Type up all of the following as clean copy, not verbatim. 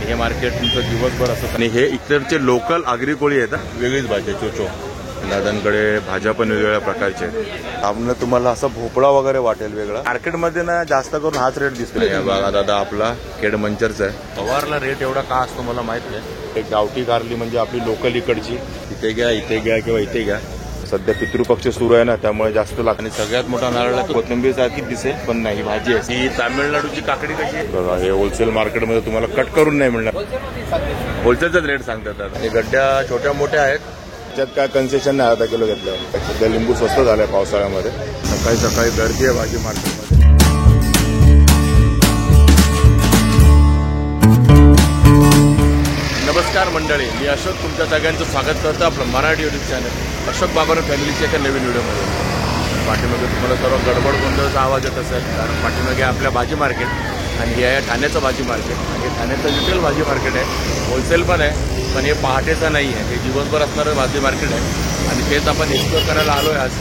आणि हे मार्केट तुमचं दिवसभर असतं. आणि हे इकडचे लोकल आगरी कोळी आहेत. वेगळीच भाजी चोचो. दादांकडे भाज्या पण वेगवेगळ्या प्रकारच्या आहेत. आपण तुम्हाला असा भोपळा वगैरे वाटेल वेगळा. मार्केटमध्ये ना जास्त करून हाच रेट दिसतो. बघा दादा आपला केड मंचरचा आहे. पवारला रेट एवढा का असतो मला माहित नाही. एक गावठी कारली म्हणजे आपली लोकल इकडची. इथे घ्या किंवा इथे घ्या. सध्या पितृपक्ष सुरू आहे ना, त्यामुळे जास्त लागत. आणि सगळ्यात मोठा नारळ कोथिंबीर सारखी दिसेल पण नाही, भाजी आहे. ही तामिळनाडूची काकडी कशी आहे बघा. हे होलसेल मार्केटमध्ये तुम्हाला कट करून नाही मिळणार. होलसेलचाच रेट सांगतात. हे गड्ड्या छोट्या मोठ्या आहेत. त्याच्यात काय कन्सेशन नाही. अर्धा किलो घेतलं. सध्या लिंबू स्वस्त झालाय पावसाळ्यामध्ये. सकाळी सकाळी गर्दी आहे भाजी मार्केटमध्ये. नमस्कार मंडळी, मी अशोक तुमच्या सगळ्यांचं स्वागत करतो आपलं मराठी यूट्यूब चॅनल अशोक बाबर फॅमिलीच्या एका नवीन व्हिडिओमध्ये. पाठीमागे तुम्हाला सर्व गडबड गोंधळाचा आवाज येत असेल, कारण पाठीमागे आपल्या भाजी मार्केट आणि हे आहे ठाण्याचं भाजी मार्केट. आणि ठाण्याचं रिटेल भाजी मार्केट आहे, होलसेल पण आहे, पण हे पहाटेचं नाही आहे, हे दिवसभर असणारं भाजी मार्केट आहे. आणि तेच आपण एक्सप्लोर करायला आलो आहे आज.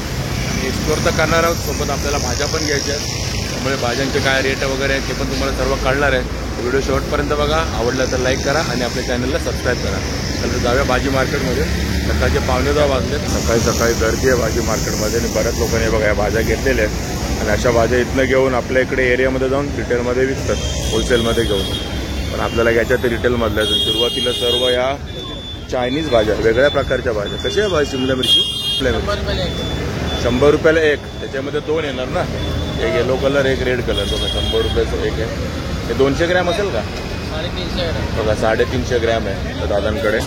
आणि एक्सप्लोर तर करणार आहोत, सोबत आपल्याला भाज्या पण घ्यायच्या आहेत. त्यामुळे भाज्यांचे काय रेट वगैरे आहेत ते पण तुम्हाला सर्व कळणार आहे. व्हिडिओ शेवटपर्यंत बघा. आवडला तर लाईक करा आणि आपल्या चॅनलला सबस्क्राईब करा. तर जाऊया भाजी मार्केटमध्ये. सकाळचे 9:15 वाजले. सकाळी सकाळी गर्दी आहे भाजी मार्केटमध्ये आणि बऱ्याच लोकांनी बघा या भाज्या घेतलेल्या आहेत. आणि अशा भाज्या इथनं घेऊन आपल्या इकडे एरियामध्ये जाऊन रिटेलमध्ये विकतात, होलसेलमध्ये घेऊन. पण आपल्याला घ्यायच्या ते रिटेलमधल्या. सुरुवातीला सर्व या चायनीज भाज्या, वेगळ्या प्रकारच्या भाज्या. कशी आहे भाजी? शिमला मिरची 100 रुपयाला एक. त्याच्यामध्ये 2 येणार ना, एक येलो कलर एक रेड कलर. बघा 100 रुपयाचं एक आहे. हे 200 ग्रॅम असेल का? 350 ग्रॅम. बघा 350 ग्रॅम आहे तर दादांकडे.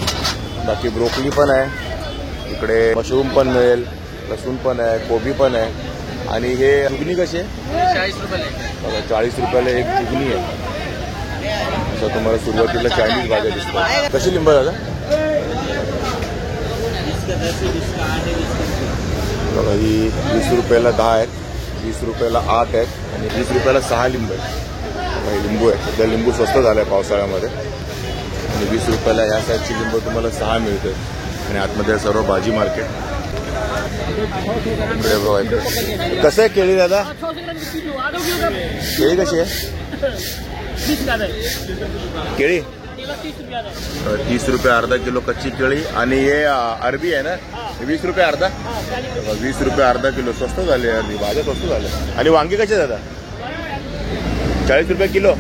बाकी ब्रोकली पण आहे इकडे, मशरूम पण मिळेल, लसूण पण आहे, कोबी पण आहे. आणि हे चुगनी कशी आहे? 40 रुपयाला. बघा 40 रुपयाला एक चुगनी आहे. असं तुम्हाला सुरुवातीला चायनीज भाज्या दिसतात. कशी लिंब दादा? बघा ही 20 रुपयाला 10 आहेत, 20 रुपयाला 8 आहेत आणि 20 रुपयाला 6 लिंब आहेत. हे लिंबू आहे. सध्या लिंबू स्वस्त झालं आहे पावसाळ्यामध्ये. आणि 20 रुपयाला या साईडची लिंबू तुम्हाला 6 मिळते. आणि आतमध्ये सर्व भाजी मार्केट. इकडे बघा कसं आहे केळी दादा? केळी कशी आहे? केळी 30 रुपये अर्धा किलो कच्ची केळी. आणि हे अरबी आहे ना, 20 रुपये अर्धा. 20 रुपये अर्धा किलो. स्वस्त झाले अरबी, भाज्या स्वस्त झाल्या. आणि वांगी कशी आहे दादा? 40 रुपये किलो.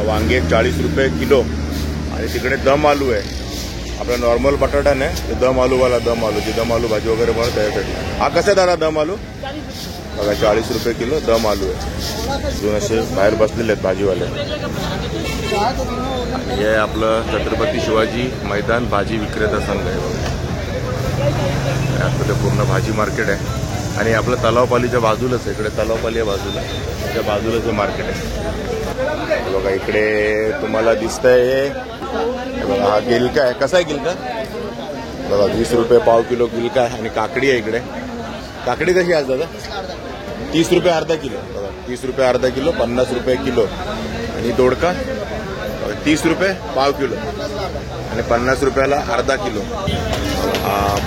वांगे 40 रुपये किलो. आणि तिकडे दम आलू आहे. आपला नॉर्मल बटाटा नाही, ते दम आलूवाला दम आलू, जी दम आलू भाजी वगैरे बनवत त्यासाठी. हा कसा आहे दादा दम आलू? बघा 40 रुपये किलो दम आलू आहे. अजून असे बाहेर बसलेले आहेत भाजीवाले. आणि हे आपलं छत्रपती शिवाजी मैदान भाजी विक्रेता संघ आहे बघा. आतमध्ये पूर्ण भाजी मार्केट आहे. आणि आपलं तलावपालीच्या बाजूलाच आहे, इकडे तलावपाली या बाजूला, त्याच्या बाजूलाच हे मार्केट आहे. बघा इकडे तुम्हाला दिसतंय हे बघा, हा गिलका आहे. कसा आहे गिलका? बघा 20 रुपये पाव किलो गिलका आहे. आणि काकडी आहे इकडे. काकडी कशी आहे दादा? 30 रुपये अर्धा किलो. बघा 30 रुपये अर्धा किलो, 50 रुपये किलो. आणि दोडका 30 रुपये पाव किलो आणि 50 रुपयाला अर्धा किलो.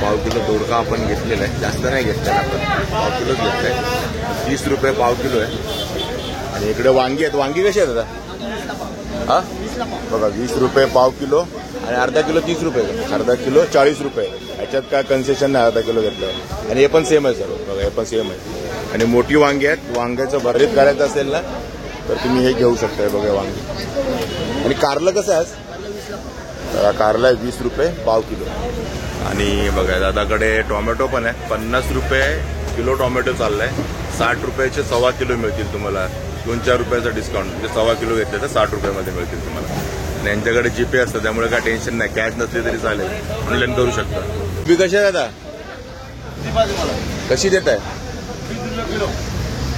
पाव किलो दोडका आपण घेतलेला आहे, जास्त नाही घेतलेला आपण, पाव किलोच घेतला आहे. 30 रुपये पाव किलो आहे. आणि इकडे वांगी आहेत. वांगी कशी आहेत दादा? हा बघा 20 रुपये पाव किलो आणि अर्धा किलो 30 रुपये. अर्धा किलो 40 रुपये. याच्यात काय कन्सेशन नाही अर्धा किलो घेतलं. आणि हे पण सेम आहे सर. बघा हे पण सेम आहे. आणि मोठी वांगी आहेत. वांग्याचं भरीत करायचं असेल ना तर तुम्ही हे घेऊ शकताय. बघा वांगी. आणि कारलं कसं आहे? कारला आहे 20 रुपये पाव किलो. आणि बघा दादाकडे टोमॅटो पण आहे. 50 रुपये किलो टोमॅटो चाललाय. 60 रुपयाचे 1.25 किलो मिळतील तुम्हाला. 2-4 रुपयाचा डिस्काउंट. म्हणजे 1.25 किलो घेतले तर 60 रुपयामध्ये मिळतील तुम्हाला. आणि यांच्याकडे जीपे असतं, त्यामुळे काय टेन्शन नाही. कॅश नसली तरी चालेल, ऑनलाईन करू शकता. तुम्ही कशी आहे दादा? कशी देत आहे?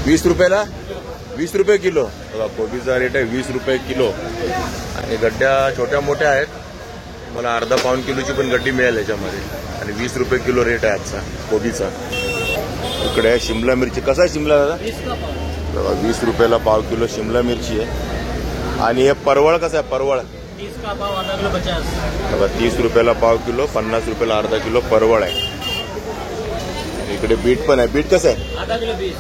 20 रुपयाला 20 रुपये किलो. बघा कोबीचा रेट आहे 20 रुपये किलो. आणि गड्ड्या छोट्या मोठ्या आहेत. मला अर्धा पाऊण किलोची पण गड्डी मिळेल याच्यामध्ये. आणि 20 रुपये किलो रेट आहे आजचा कोबीचा. इकडे आहे शिमला मिरची. कसा आहे शिमला दादा? बघा 20 रुपयाला पाव किलो शिमला मिरची आहे. आणि हे परवळ कसं आहे? परवळ 30 का पाव आधा किलो 50. बघा 30 रुपयाला पाव किलो, 50 रुपयाला अर्धा किलो परवळ आहे. इकडे बीट पण आहे. बीट कसं आहे? आधा किलो 20.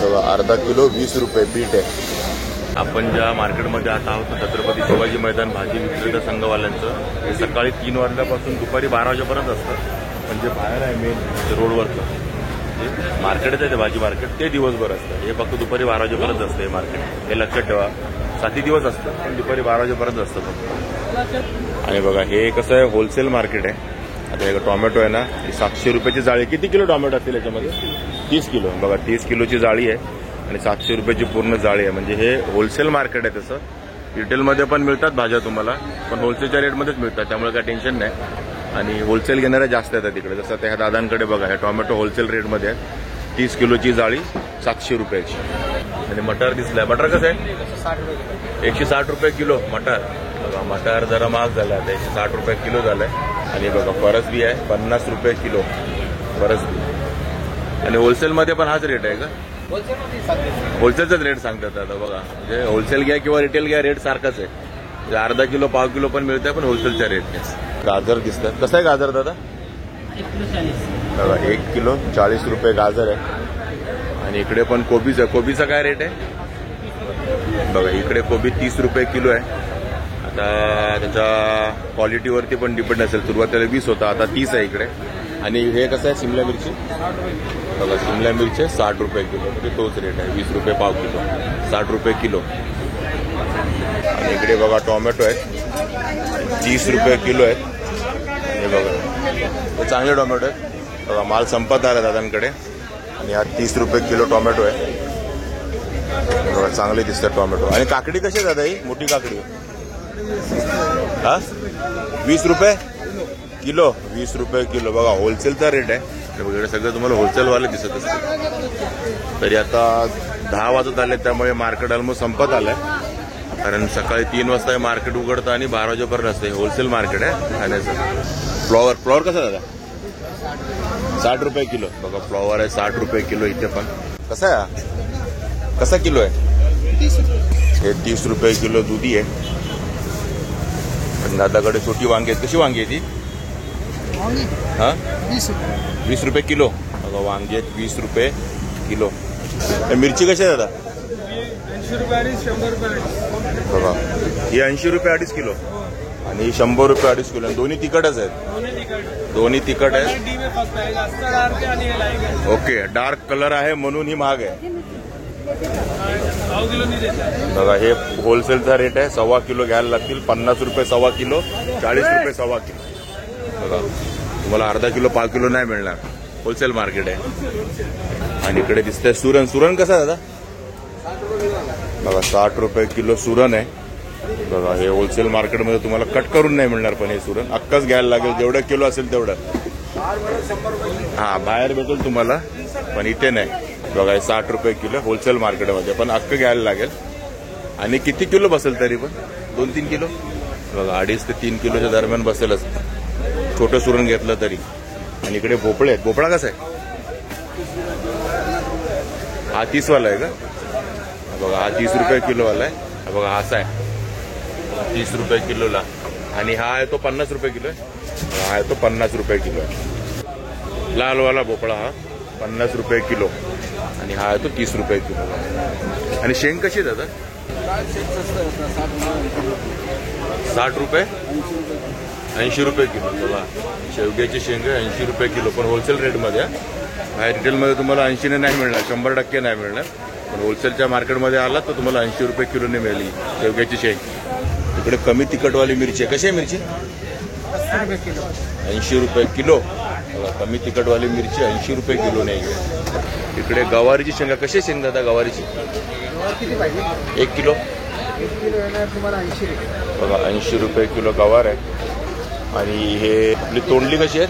बघा अर्धा किलो 20 रुपये बीट आहे. आपण ज्या मार्केटमध्ये आता आहोत छत्रपती शिवाजी मैदान भाजी विक्रेता संघवाल्यांचं, हे सकाळी 3 वाजल्यापासून दुपारी 12 वाजेपर्यंत असतं. म्हणजे बाहेर आहे मेन रोडवरचं जे मार्केटच आहे ते भाजी मार्केट, ते दिवसभर असतं. हे फक्त दुपारी 12 वाजेपर्यंत असतं हे मार्केट. हे लक्षात ठेवा, 7 दिवस असतं पण दुपारी 12 वाजेपर्यंत असतं फक्त. आणि बघा हे कसं आहे, होलसेल मार्केट आहे. आता हे टोमॅटो आहे ना, ही 700 रुपयाची जाळी. किती किलो टोमॅटो असतील याच्यामध्ये? 30 किलो. बघा 30 किलोची जाळी आहे आणि 700 रुपयाची पूर्ण जाळी आहे. म्हणजे हे होलसेल मार्केट आहे. तसं रिटेलमध्ये पण मिळतात भाज्या तुम्हाला, पण होलसेलच्या रेटमध्येच मिळतात, त्यामुळे काय टेन्शन नाही. आणि होलसेल घेणाऱ्या जास्त येतात तिकडे. जसं त्या दादांकडे बघा, हे टोमॅटो होलसेल रेटमध्ये आहे. 30 किलोची जाळी 700 रुपयाची. आणि मटार दिसलाय. मटार कसं आहे? 160 रुपये किलो मटार. बघा मटार जरा महाग झाला आता, 160 रुपये किलो झालाय. आणि बघा फरसबी आहे 50 रुपये किलो फरसबी. आणि होलसेलमध्ये पण हाच रेट आहे का? होलसेलचाच रेट सांगतात आता. बघा म्हणजे होलसेल घ्या किंवा रिटेल घ्या, रेट सारखाच आहे. म्हणजे अर्धा किलो 1/2 किलो पण मिळतंय, पण होलसेलच्या रेटने. गाजर दिसतात. कसं आहे गाजर दादा? 1 किलो 40 रुपये गाजर आहे. आणि इकडे पण कोबीच आहे. कोबीचा काय रेट आहे? बघा इकडे कोबी 30 रुपये किलो आहे. आता त्याच्या क्वालिटीवरती पण डिपेंड असेल. सुरुवातीला 20 होता, आता 30 आहे इकडे. आणि हे कसं आहे शिमला मिरची? बघा शिमला मिरची 60 रुपये किलो. म्हणजे तोच रेट आहे, 20 रुपये पाव किलो, 60 रुपये किलो. आणि इकडे बघा टोमॅटो आहेत 30 रुपये किलो आहेत. हे बघा हे चांगले टोमॅटो आहेत. बघा माल संपत आला दादांकडे. आणि हा 30 रुपये किलो टोमॅटो आहे. बघा चांगले दिसतात टोमॅटो. आणि काकडी कशी आहे दादा? ही मोठी काकडी हा 20 रुपये किलो. 20 रुपये किलो. बघा होलसेलचा रेट आहे. इकडे सगळं तुम्हाला होलसेलवाले दिसत असतील. तरी आता 10 वाजत आले, त्यामुळे मार्केट ऑलमोस्ट संपत आलंय. कारण सकाळी 3 वाजता हे मार्केट उघडतं आणि 12 वाजेपर्यंत असतं. होलसेल मार्केट आहे खाण्याचं. फ्लॉवर कसं दादा? 60 रुपये किलो. बघा फ्लॉवर आहे 60 रुपये किलो. इथे पण कसं आहे? कसा किलो आहे? 30 रुपये. हे 30 रुपये किलो दुधी आहे. पण दादाकडे छोटी वांगी आहेत. कशी वांगी आहे ती? हा 20 रुपये किलो. बघा वांगी आहेत 20 रुपये किलो. मिरची कशी आहे दादा? 80 रुपये 100 रुपये. बघा ही 80 रुपये 2.5 किलो आणि 100 रुपये 2.5 किलो. दोन्ही तिखटच आहेत. दोन्ही तिखट आहेत. ओके डार्क कलर आहे म्हणून ही महाग आहे. बघा हे होलसेलचा रेट आहे. 1.25 किलो घ्यायला लागतील. 50 रुपये 1.25 किलो, 40 रुपये 1.25 किलो. बघा तुम्हाला अर्धा किलो 1/2 किलो नाही मिळणार. होलसेल मार्केट आहे. आणि इकडे दिसतंय सुरण. सुरण कसं आहे दादा? बघा 60 रुपये किलो सुरण आहे. बघा हे होलसेल मार्केटमध्ये तुम्हाला कट करून नाही मिळणार, पण हे सुरण अक्काच घ्यायला लागेल. जेवढं किलो असेल तेवढं. हा बाहेर भेटेल तुम्हाला, पण इथे नाही. बघा हे 60 रुपये किलो होलसेल मार्केटमध्ये, पण अक्क घ्यायला लागेल. आणि किती किलो बसेल तरी पण? 2-3 किलो. बघा 2.5 ते 3 किलोच्या दरम्यान बसेलच छोटं सुरण घेतलं तरी. आणि इकडे भोपळे आहेत. भोपळा कसा आहे? हा 30 वाला आहे का? बघा हा 30 रुपये किलोवाला आहे. बघा हा असा आहे 30 रुपये किलोला. आणि हा आहे तो 50 रुपये किलो आहे. हा आहे तो 50 रुपये किलो आहे. लालवाला भोपळा हा 50 रुपये किलो. आणि हा आहे तो 30 रुपये किलो. आणि शेंग कशी आहे दादा? 60 रुपये 80 रुपये किलो. बघा शेवग्याची शेंग 80 रुपये किलो, पण होलसेल रेटमध्ये. बाहेर रिटेलमध्ये तुम्हाला 80ने नाही मिळणार, 100% नाही मिळणार. पण होलसेलच्या मार्केटमध्ये आला तर तुम्हाला 80 रुपये किलोने मिळेल शेवग्याची शेंग. इकडे कमी तिखटवाली मिरची आहे. कशी आहे मिरची? 80 रुपये किलो. बघा कमी तिखटवाली मिरची 80 रुपये किलोने. इकडे गवारीची शेंगा. कशी आहे शेंग दादा गवारीची? 1 किलो. बघा 80 रुपये किलो गवार आहे. आणि हे आपली तोंडली कशी आहे?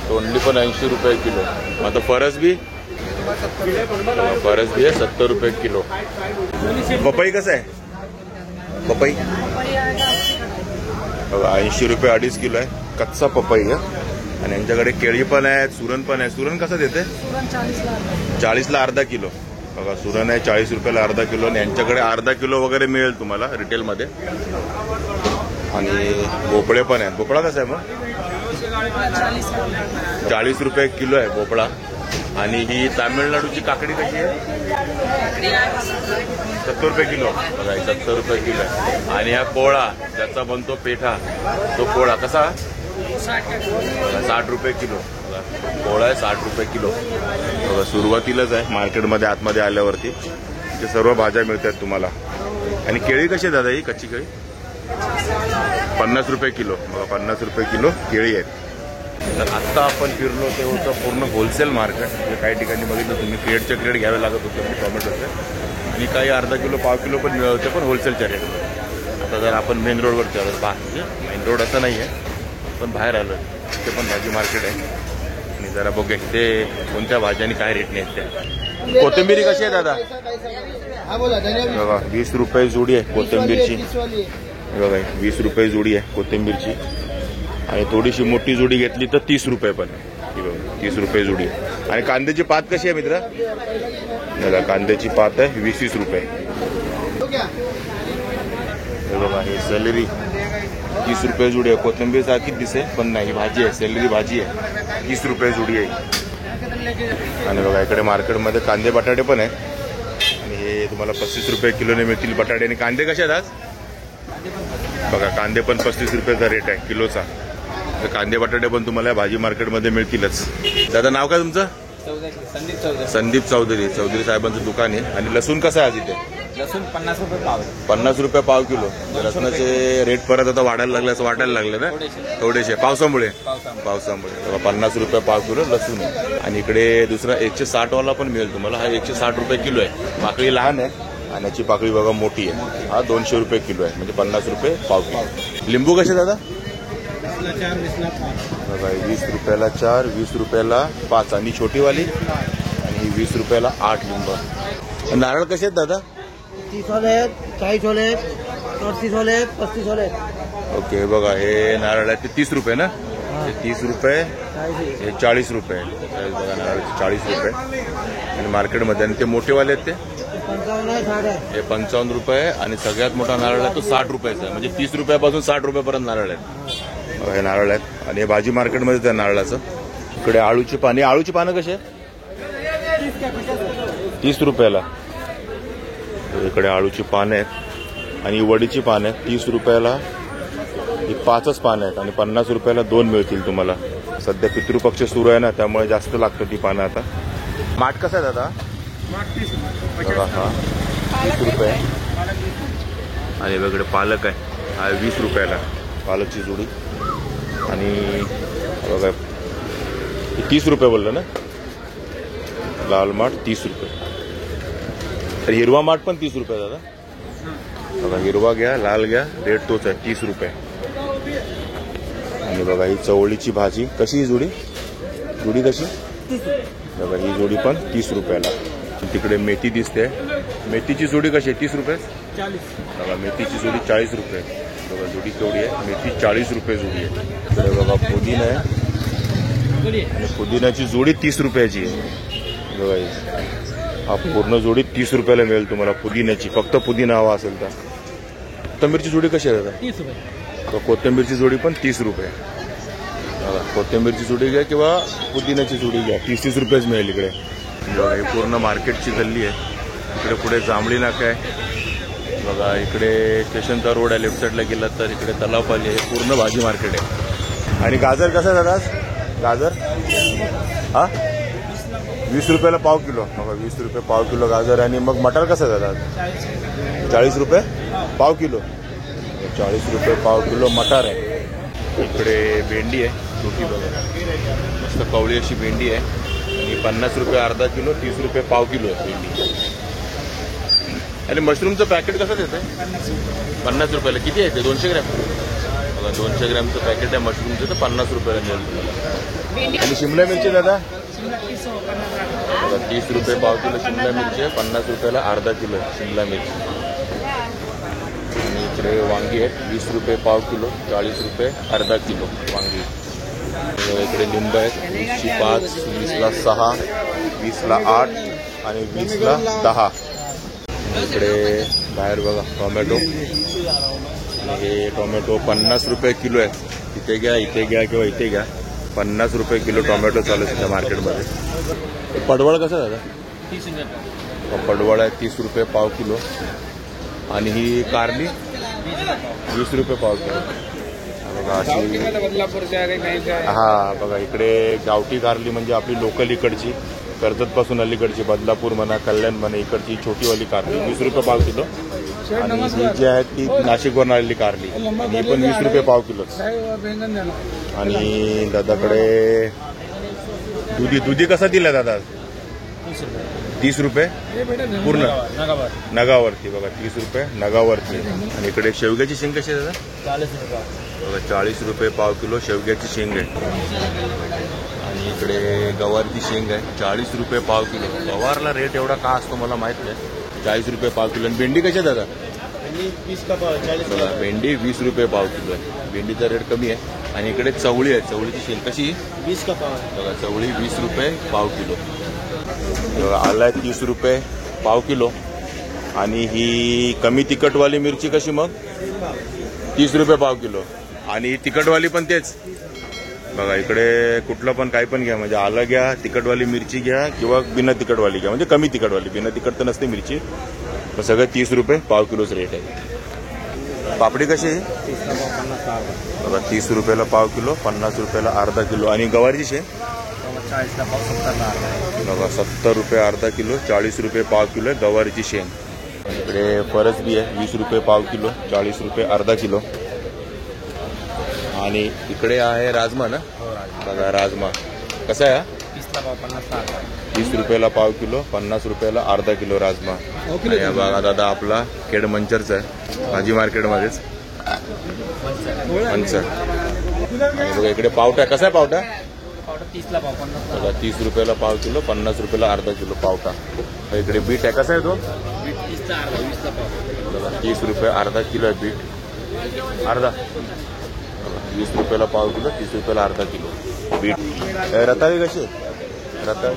तोंडली पण 80 रुपये किलो. आता फरसबी फरसबी आहे 70 रुपये किलो. पपई कसं आहे? पपई बघा 80 रुपये 2.5 किलो आहे. कच्चा पपई आहे. आणि यांच्याकडे केळी पण आहे, सुरण पण आहे. सुरण कसं देते? 40ला अर्धा किलो. बघा सुरण आहे 40 रुपयाला अर्धा किलो. आणि यांच्याकडे अर्धा किलो वगैरे मिळेल तुम्हाला रिटेलमध्ये. आणि भोपळे पण आहेत. भोपळा कसा आहे मग? 40 रुपये किलो आहे भोपळा. आणि ही तामिळनाडूची काकडी कशी आहे? 70 रुपये किलो बघा, 70 रुपये किलो आहे. आणि हा पोळा ज्याचा बनतो पेठा, तो पोळा कसा 60 रुपये किलो. पोळा आहे 60 रुपये किलो बघा. सुरुवातीलाच आहे मार्केटमध्ये, आतमध्ये आल्यावरती इथे सर्व भाज्या मिळतात तुम्हाला. आणि केळी कशी आहे दादा? ही कच्ची केळी 50 रुपये किलो बघा, 50 रुपये किलो केळी आहेत. तर आत्ता आपण फिरलो ते होतं पूर्ण होलसेल मार्केट. काही ठिकाणी बघितलं तुम्ही क्रेटचे क्रेट घ्यावे लागत होते टोमॅटोचे, आणि काही अर्धा किलो 1/2 किलो पण मिळत होते, पण होलसेलच्या रेटमध्ये. आता जर आपण मेन रोडवरती आलो, म्हणजे मेन रोड असं नाही आहे पण बाहेर आलो, तिथे पण भाजी मार्केट आहे. आणि जरा बघूया ते कोणत्या भाज्या आणि काय रेटने आहेत त्या. कोथिंबीर कशी आहे दादा? बघा 20 रुपये जोडी आहे कोथिंबीरची बघा, 20 रुपये जोडी आहे कोथिंबीरची. आणि थोडीशी मोठी जोडी घेतली तर 30 रुपये पण आहे बघा, 30 रुपये जोडी आहे. आणि कांद्याची पात कशी आहे मित्र? बघा कांद्याची पात आहे 20 रुपये. बघा हे सेलरी 30 रुपये जोडी आहे. कोथिंबीर सारखी दिसे पण नाही, भाजी आहे, सेलरी भाजी आहे, 30 रुपये जोडी आहे. आणि बघा इकडे मार्केटमध्ये कांदे बटाटे पण आहे, आणि हे तुम्हाला 35 रुपये किलोने मिळतील बटाटे. आणि कांदे कसे आहेत आज? बघा कांदे पण 35 रुपयाचा रेट आहे किलोचा. तर कांदे बटाटे पण तुम्हाला भाजी मार्केटमध्ये मिळतीलच. दादा नाव काय तुमचं? संदीप चौधरी. चौधरी साहेबांचं दुकान आहे. आणि लसूण कसं आहे आज इथे? लसूण 50 रुपये पाव. 50 रुपये पाव किलो. लसणाचे रेट परत आता वाढायला लागले असं वाटायला लागलं ना थोडेसे, पावसामुळे. 50 रुपये पाव किलो लसूण आहे. आणि इकडे दुसरा 160 वाला पण मिळेल तुम्हाला. हा 160 रुपये किलो आहे. पाकळी लहान आहे आणि याची पाकळी बघा मोठी आहे. हा 200 रुपये किलो आहे, म्हणजे 50 रुपये पाव किलो. लिंबू कसे दादा? बघा 20 रुपयाला 4, 20 रुपयाला 5. आणि छोटीवाली आणि 20 रुपयाला 8 लिंबू. नारळ कसे आहेत दादा? 30 वाले आहेत, 40 वाले आहेत, 34 वाले आहेत, 35 वाले आहेत. ओके बघा हे नारळ आहे ते 30 रुपये ना? हे 30 रुपये, हे 40 रुपये बघा नारळाचे 40 रुपये. आणि मार्केटमध्ये. आणि ते मोठेवाले आहेत ते 55 आहे, 60 आहे. हे 55 रुपये. आणि सगळ्यात मोठा नारळ आहे तो 60 रुपयाचा आहे, म्हणजे 30 रुपयापासून 60 रुपयापर्यंत नारळ आहेत. हे नारळ आहेत. आणि हे भाजी मार्केटमध्ये त्या नारळाचं. इकडे आळूची पाने. आळूची पानं कशी आहे? 30 रुपयाला. इकडे आळूची पानं आहेत. आणि वडीची पानं आहेत 30 रुपयाला. ही 5च पानं आहेत. आणि 50 रुपयाला 2 मिळतील तुम्हाला. सध्या पितृपक्ष सुरू आहे ना, त्यामुळे जास्त लागतं ती पानं आता. माठ कसं आहे दादा? बघा हा 30 रुपये. आणि वेगळे पालक आहे, हा 20 रुपयाला पालकची जोडी. आणि बघा 30 रुपये बोललं ना. लाल माठ 30 रुपये. तर हिरवा माठ पण 30 रुपये दादा. बघा हिरवा घ्या, लाल घ्या, रेट तोच आहे 30 रुपये. आणि बघा ही चवळीची भाजी कशी? ही जोडी कशी? बघा ही जोडी पण 30 रुपयाला. तिकडे मेथी दिसते. मेथीची जोडी कशी आहे? 30 रुपये. बघा मेथीची जोडी 40 रुपये. बघा जोडी केवढी आहे? मेथी 40 रुपये जोडी आहे. इकडे बघा पुदिना आहे, आणि पुदिनाची जोडी 30 रुपयाची आहे. बघा हा पूर्ण जोडी 30 रुपयाला मिळेल तुम्हाला पुदिन्याची, फक्त पुदिना हवा असेल तर. कोथिंबीरची जोडी कशी आहे दादा? 30 रुपये. कोथिंबीरची जोडी पण 30 रुपये. कोथिंबीरची जोडी घ्या किंवा पुदिन्याची जोडी घ्या, 30 रुपयेच मिळेल इकडे. बघा ही पूर्ण मार्केटची गल्ली आहे. इकडे पुढे जांभळी नाका आहे. बघा इकडे स्टेशनचा रोड आहे, लेफ्ट साईडला गेला तर इकडे तलावपाली आहे. पूर्ण भाजी मार्केट आहे. आणि गाजर कसं आहे दादा? गाजर हा 20 रुपयाला पाव किलो. बघा 20 रुपये पाव किलो गाजर. आणि मग मटर कसं आहे दादा? 40 रुपये पाव किलो. 40 रुपये पाव किलो मटार आहे. इकडे भेंडी आहे छोटी बघा, मस्त कवळी अशी भेंडी आहे. आणि 50 रुपये अर्धा किलो, 30 रुपये पाव किलो आहे भेंडी. आणि मशरूमचं पॅकेट कसं देतं? 50 रुपयाला. किती आहे ते? 200 ग्रॅम. बघा 200 ग्रॅमचं पॅकेट आहे मशरूमचं, तर 50 रुपयाला मिळेल तुम्हाला. आणि शिमला मिरची दादा? बघा 30 रुपये पाव किलो शिमला मिरची आहे, 50 रुपयाला अर्धा किलो शिमला मिरची. आणि इकडे वांगी आहेत 20 रुपये पाव किलो, 40 रुपये अर्धा किलो वांगी. इकडे लिंब आहेत 20ची 5, 20ला 6, 20ला 8 आणि 20ला 10. इकडे बाहेर बघा टोमॅटो. हे टोमॅटो 50 रुपये किलो आहे. इथे घ्या, इथे घ्या किंवा इथे घ्या. 50 रुपये किलो टोमॅटो चालू आहे सध्या मार्केटमध्ये. पडवळ कसं दादा? पडवळ आहे 30 रुपये पाव किलो. आणि ही कारली 20 रुपये पाव किलो. बघा अशी. हा बघा इकडे गावठी कारली म्हणजे आपली लोकल इकडची, कर्जत पासून अलीकडची, बदलापूर म्हणा, कल्याण म्हणा, इकडची छोटीवाली कारली 20 रुपये पाव किलो. आणि ही जी आहे ती नाशिकवरून आलेली कारली, ही पण 20 रुपये पाव किलो. आणि दादाकडे दुधी कसा दिला दादा? 30 रुपये पूर्ण नगावरती. बघा 30 रुपये नगावरती. आणि इकडे शेवग्याची शेंग कशी आहे दादा? 40 रुपये. बघा 40 रुपये पाव किलो शेवग्याची शेंग आहे. आणि इकडे गवारची शेंग आहे 40 रुपये पाव किलो. गवारला रेट एवढा का असतो मला माहित नाही. 40 रुपये पाव किलो. आणि भेंडी कशी आहे दादा? 20 का पाव 40. बघा भेंडी 20 रुपये पाव किलो आहे. भेंडीचा रेट कमी आहे. आणि इकडे चवळी आहे, चवळीची शेंग कशी? 20 का पाव. बघा चवळी 20 रुपये पाव किलो. बघा आला 30 रुपये पाव किलो. आणि ही कमी तिखटवाली मिरची कशी मग? 30 रुपये पाव किलो. आणि तिखटवाली पण तेच. बघा इकडे कुठलं पण काही पण घ्या, म्हणजे आलं घ्या, तिखटवाली मिरची घ्या किंवा बिना तिखटवाली घ्या, म्हणजे कमी तिखटवाली. बिना तिखट तर नसते मिरची. पण सगळं 30 रुपये पाव किलोच रेट आहे. पापडी कशी आहे? 30 का पाव 50. बघा 30 रुपयाला पाव किलो, 50 रुपयाला अर्धा किलो. आणि गवारची शेंग 40 का पाव 70. बघा 70 रुपये अर्धा किलो, 40 रुपये पाव किलो आहे गवारीची शेंग. इकडे फरस बी आहे 20 रुपये पाव किलो, 40 रुपये अर्धा किलो. आणि इकडे आहे राजमा ना? बघा राजमा कसा आहे? 30 का पाव 50. 30 रुपयाला पाव किलो, 50 रुपयाला अर्धा किलो राजमा. आणि बघा दादा आपला खेड मंचरचा आहे, भाजी मार्केटमध्येच मंचर. आणि बघा इकडे पावटा कसा आहे? पावटा 30 ला पाव 50. बघा 30 रुपयाला पाव किलो, 50 रुपयाला अर्धा किलो पावटा. इकडे बीट आहे कसा आहे तो? 30 ला अर्धा 20 ला पाव. बघा 30 रुपये अर्धा किलो आहे बीट. अर्धा 20 रुपयाला पाव किलो, 30 रुपयाला अर्धा किलो बीट. रताळी कशी आहे? रताळी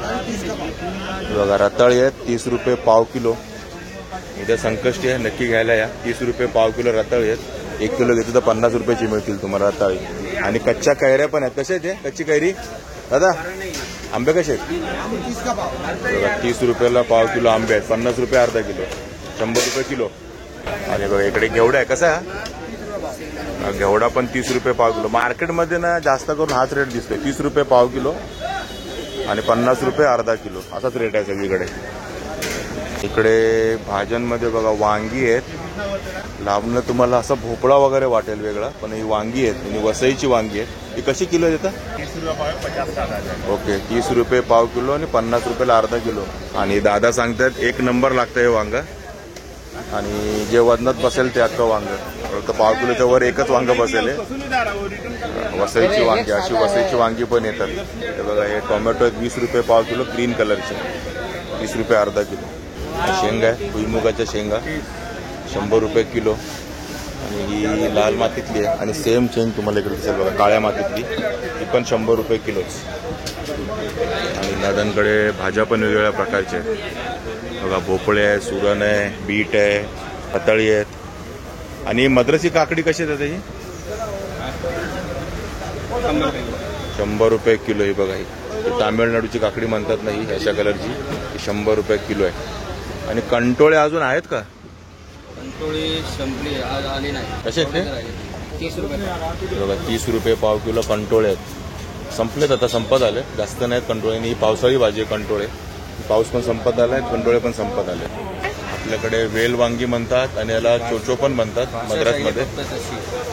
बघा रताळी आहे 30 रुपये पाव किलो. इथे संकष्टी आहे, नक्की घ्यायला या. 30 रुपये पाव किलो रताळी आहेत. 1 किलो घेतली तर 50 रुपयाची मिळतील तुम्हाला रताळी. आणि कच्च्या कैऱ्या पण आहेत. कशा आहेत ते कच्ची कैरी दादा? आंबे कसे आहेत? बघा 30 रुपयाला पाव किलो आंबे आहेत, 50 रुपये अर्धा किलो, 100 रुपये किलो. आणि बघा इकडे घेवडा आहे कसा? घेवडा पण 30 रुपये पाव किलो. मार्केटमध्ये ना जास्त करून हाच रेट दिसतोय, 30 रुपये पाव किलो आणि 50 रुपये अर्धा किलो असाच रेट आहे सगळीकडे. इकडे भाज्यांमध्ये बघा वांगी आहेत. लांबनं तुम्हाला असा भोपळा वगैरे वाटेल वेगळा, पण ही वांगी आहेत आणि वसईची वांगी आहेत. ही कशी किलो देतात? 30 रुपये पाव 50. ओके 30 रुपये पाव किलो आणि 50 रुपयाला अर्धा किलो. आणि दादा सांगतात 1 नंबर लागतं हे वांग. आणि जे वजनात बसेल ते अख्खं वांग. तर पाव किलोच्या वर एकच वांग बसेल. वसईची वांगी, अशी वसईची वांगी पण येतात. हे बघा हे टोमॅटो आहेत 20 रुपये पाव किलो ग्रीन कलरचे, 30 रुपये अर्धा किलो. शेंगा आहे भुईमुगाच्या शेंगा 100 रुपये किलो. आणि ही लाल मातीतली आहे. आणि सेम शेंग तुम्हाला इकडे दिसेल बघा काळ्या मातीतली, ती पण 100 रुपये किलोच. आणि दादांकडे भाज्या पण वेगवेगळ्या प्रकारच्या आहेत बघा. भोपळे आहे, सुरण आहे, बीट आहे, रताळी आहेत. आणि मद्रासी काकडी कशी आहे दादा? ही 100 रुपये किलो. ही बघा ही तामिळनाडूची काकडी म्हणतात ना, ही अशा कलरची, 100 रुपये किलो आहे. आणि कंटोळे अजून आहेत का? कंटोळी संपली, आज आली नाही. कसे आहेत ते? 30 रुपये. बघा 30 रुपये पाव किलो कंटोळे आहेत. संपलेत आता, संपत आले, जास्त नाहीत कंटोळे. आणि ही पावसाळी भाजी आहे कंटोळे. पाऊस पण संपत आलाय, कंटोळे पण संपत आले. आपल्याकडे वेल वांगी म्हणतात आणि याला चोचो पण म्हणतात मद्रासमध्ये.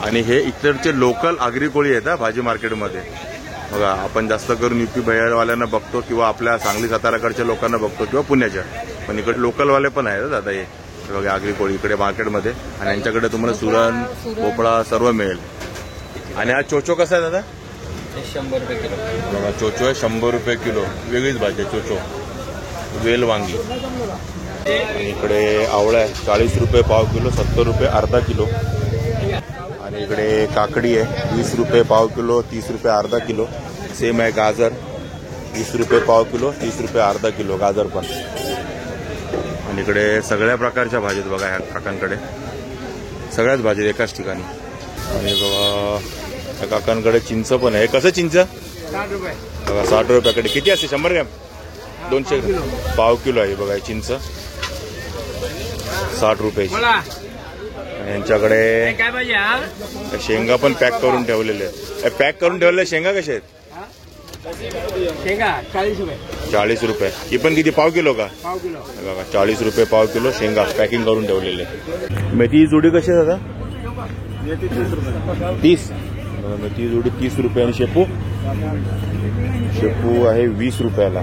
आणि हे इकडचे लोकल आगरी कोळी आहेत भाजी मार्केटमध्ये. बघा आपण जास्त करून UP बिहारवाल्यांना बघतो किंवा आपल्या सांगली साताराकडच्या लोकांना बघतो किंवा पुण्याच्या, पण इकडे लोकलवाले पण आहेत दादा हे. बघा आगरी कोळी इकडे मार्केटमध्ये. आणि यांच्याकडे तुम्हाला सुरण, भोपळा सर्व मिळेल. आणि हा चोचो कसा आहे दादा? 100 रुपये किलो. बघा चोचो आहे 100 रुपये किलो. वेगळीच भाजी आहे चोचो, वेल वांगी. आणि इकडे आवळा आहे 40 रुपये पाव किलो, 70 रुपये अर्धा किलो. आणि इकडे काकडी आहे 20 रुपये पाव किलो, 30 रुपये अर्धा किलो. सेम आहे गाजर 20 रुपये पाव किलो, 30 रुपये अर्धा किलो गाजर पण. आणि इकडे सगळ्या प्रकारच्या भाज्या बघा ह्या काकांकडे, सगळ्याच भाज्या एकाच ठिकाणी. आणि बघा त्या काकांकडे चिंच पण आहे. कसं चिंच? 60 रुपये. बघा 60 रुपयाकडे. किती असते? 100 ग्रॅम? 200 पाव किलो आहे बघा चिंच. 60 रुपयाची. बोला आणि यांच्याकडे काय पाहिजे हा शेंगा पण पॅक करून ठेवलेले आहेत. पॅक करून ठेवलेल्या शेंगा कशा आहेत? शेंगा 40 रुपये 40 रुपये. ही पण किती, पाव किलो का? पाव किलो. हे बघा 40 रुपये पाव किलो शेंगा पॅकिंग करून ठेवलेले. मेथी जोडी कशी आहे दादा? 30. मेथी जोडी 30 रुपये. आणि शेपू आहे 20 रुपयाला.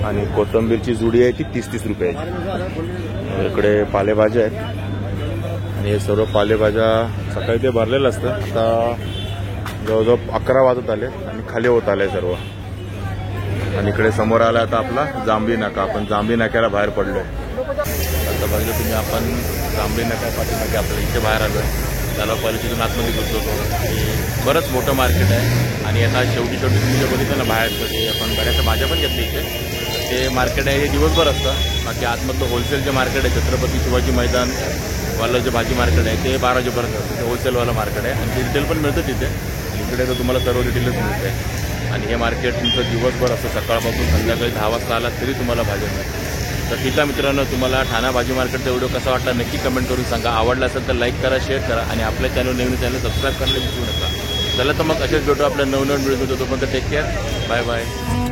आणि कोथिंबीरची जुडी आहे ती 30-30 रुपयाची. इकडे पालेभाज्या आहेत आणि हे सर्व पालेभाज्या सकाळी ते भरलेलं असतं. आता जवळजवळ 11 वाजत आले आणि खाली होत आले सर्व. आणि इकडे समोर आला आता आपला जांभळी नाका. आपण जांभळी नाक्याला बाहेर पडलोय. आता बघितलं तुम्ही, आपण जांभळी नाका पाठीमागे आपल्या इथे बाहेर आलोय. तलाव पालिकेतून आतमध्ये घुसलो. बरंच मोठं मार्केट आहे. आणि आता शेवटी तुम्ही जे बघितलं ना बाहेर आपण बऱ्याचशा भाज्या पण घेतल्या इथे. ते मार्केट आहे हे दिवसभर असतं. बाकी आतमधलं होलसेलचे मार्केट आहे छत्रपती शिवाजी मैदान वाला जे भाजी मार्केट आहे ते 12 वाजेपर्यंत असतं. ते होलसेलवाला मार्केट आहे आणि रिटेल पण मिळतं तिथे. इकडे तर तुम्हाला सर्व रिटेलच मिळते. आणि हे मार्केट तुमचं दिवसभर असतं. सकाळपासून संध्याकाळी 10 वाजता आला तरी तुम्हाला भाज्या मिळतात. तर ठीक आहे मित्रांनो, तुम्हाला ठाणा भाजी मार्केटचा व्हिडिओ कसा वाटला नक्की कमेंट करून सांगा. आवडला असेल तर लाईक करा, शेअर करा आणि आपल्या नवीन चॅनल सबस्क्राईब करायला विसरू नका. चला तर मग असेच भेटू आपल्या नवनवीन व्हिडिओ. तोपर्यंत टेक केअर. Bye bye.